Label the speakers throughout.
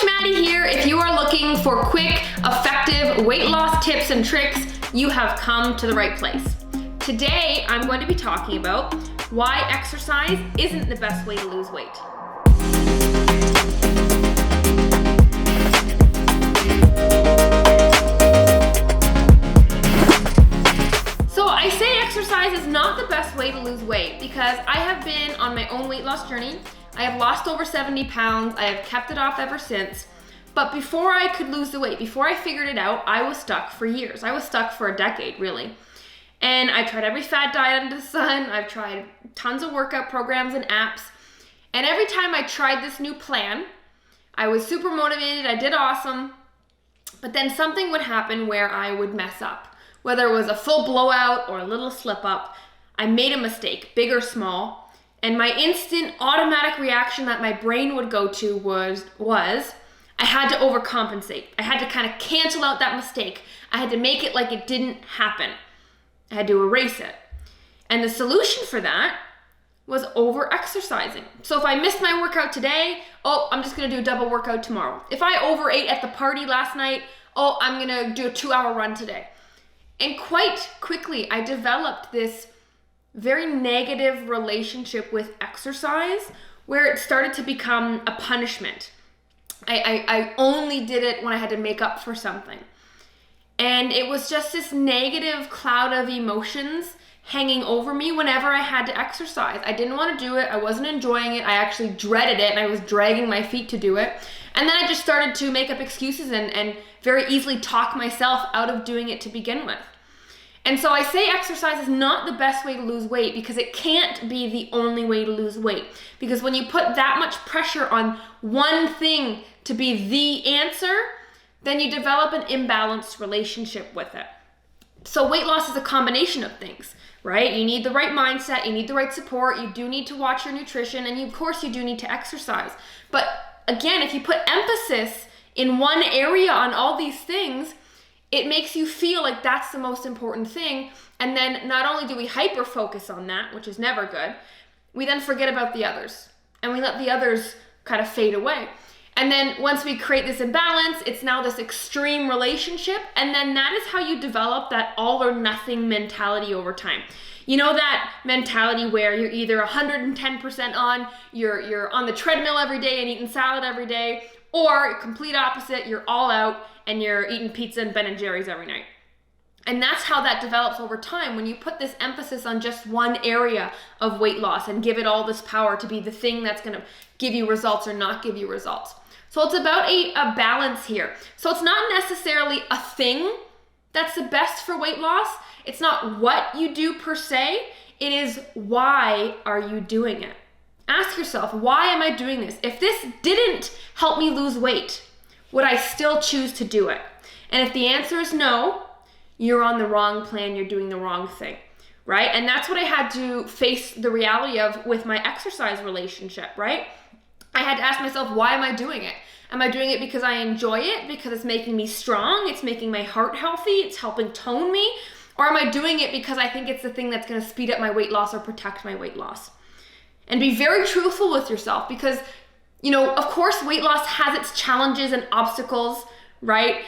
Speaker 1: Coach Maddie here. If you are looking for quick, effective weight loss tips and tricks, you have come to the right place. Today, I'm going to be talking about why exercise isn't the best way to lose weight. So I say exercise is not the best way to lose weight because I have been on my own weight loss journey. I have lost over 70 pounds. I have kept it off ever since. But before I could lose the weight, before I figured it out, I was stuck for years. I was stuck for a decade, really. And I tried every fad diet under the sun. I've tried tons of workout programs and apps. And every time I tried this new plan, I was super motivated. I did awesome. But then something would happen where I would mess up. Whether it was a full blowout or a little slip up, I made a mistake, big or small. And my instant automatic reaction that my brain would go to was I had to overcompensate. I had to kind of cancel out that mistake. I had to make it like it didn't happen. I had to erase it. And the solution for that was over-exercising. So if I missed my workout today, I'm just gonna do a double workout tomorrow. If I overate at the party last night, I'm gonna do a 2-hour run today. And quite quickly, I developed this very negative relationship with exercise where it started to become a punishment. I only did it when I had to make up for something. And it was just this negative cloud of emotions hanging over me whenever I had to exercise. I didn't want to do it. I wasn't enjoying it. I actually dreaded it and I was dragging my feet to do it. And then I just started to make up excuses and very easily talk myself out of doing it to begin with. And so I say exercise is not the best way to lose weight because it can't be the only way to lose weight. Because when you put that much pressure on one thing to be the answer, then you develop an imbalanced relationship with it. So weight loss is a combination of things, right? You need the right mindset, you need the right support, you do need to watch your nutrition, and of course you do need to exercise. But again, if you put emphasis in one area on all these things, it makes you feel like that's the most important thing. And then not only do we hyper focus on that, which is never good, we then forget about the others and we let the others kind of fade away. And then once we create this imbalance, it's now this extreme relationship. And then that is how you develop that all or nothing mentality over time. You know that mentality where you're either 110% on, you're on the treadmill every day and eating salad every day, or complete opposite, you're all out and you're eating pizza and Ben and Jerry's every night. And that's how that develops over time when you put this emphasis on just one area of weight loss and give it all this power to be the thing that's gonna give you results or not give you results. So it's about a balance here. So it's not necessarily a thing that's the best for weight loss. It's not what you do per se, it is why are you doing it? Ask yourself, why am I doing this? If this didn't help me lose weight, would I still choose to do it? And if the answer is no, you're on the wrong plan, you're doing the wrong thing, right? And that's what I had to face the reality of with my exercise relationship, right? I had to ask myself, why am I doing it? Am I doing it because I enjoy it? Because it's making me strong? It's making my heart healthy? It's helping tone me? Or am I doing it because I think it's the thing that's gonna speed up my weight loss or protect my weight loss? And be very truthful with yourself because, of course, weight loss has its challenges and obstacles, right?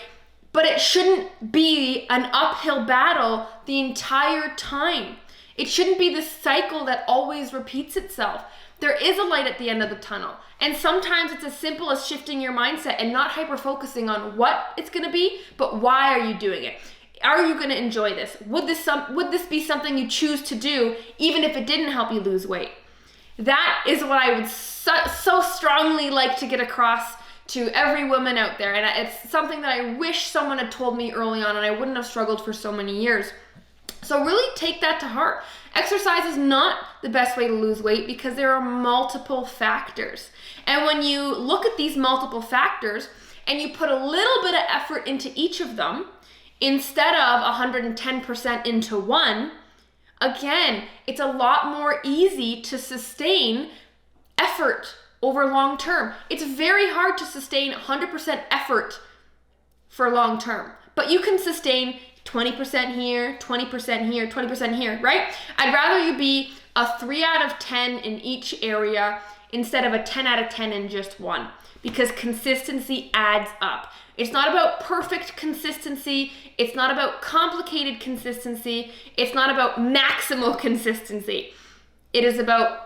Speaker 1: But it shouldn't be an uphill battle the entire time. It shouldn't be this cycle that always repeats itself. There is a light at the end of the tunnel. And sometimes it's as simple as shifting your mindset and not hyper-focusing on what it's gonna be, but why are you doing it? Are you gonna enjoy this? Would this be something you choose to do even if it didn't help you lose weight? That is what I would so strongly like to get across to every woman out there. And it's something that I wish someone had told me early on and I wouldn't have struggled for so many years. So really take that to heart. Exercise is not the best way to lose weight because there are multiple factors. And when you look at these multiple factors and you put a little bit of effort into each of them, instead of 110% into one, again, it's a lot more easy to sustain effort over long term. It's very hard to sustain 100% effort for long term, but you can sustain 20% here, 20% here, 20% here, right? I'd rather you be a 3 out of 10 in each area instead of a 10 out of 10 in just one. because consistency adds up. It's not about perfect consistency. It's not about complicated consistency. It's not about maximal consistency. It is about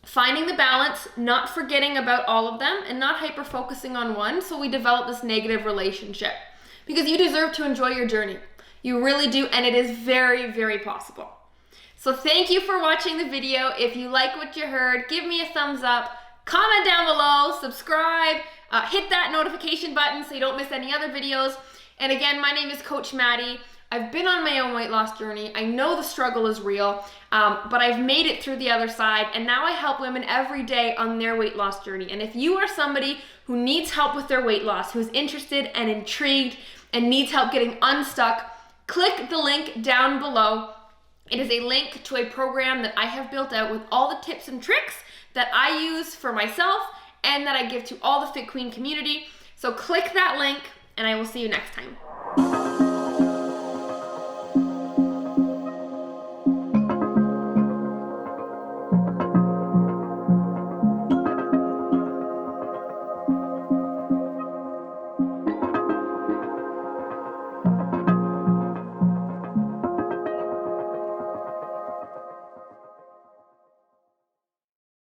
Speaker 1: finding the balance, not forgetting about all of them, and not hyper-focusing on one, so we develop this negative relationship. Because you deserve to enjoy your journey. You really do, and it is very, very possible. So thank you for watching the video. If you like what you heard, give me a thumbs up, comment down below, subscribe, hit that notification button so you don't miss any other videos. And again, my name is Coach Maddie. I've been on my own weight loss journey. I know the struggle is real, but I've made it through the other side, and now I help women every day on their weight loss journey. And if you are somebody who needs help with their weight loss, who's interested and intrigued and needs help getting unstuck, click the link down below. It is a link to a program that I have built out with all the tips and tricks that I use for myself and that I give to all the Fit Queen community. So click that link, and I will see you next time.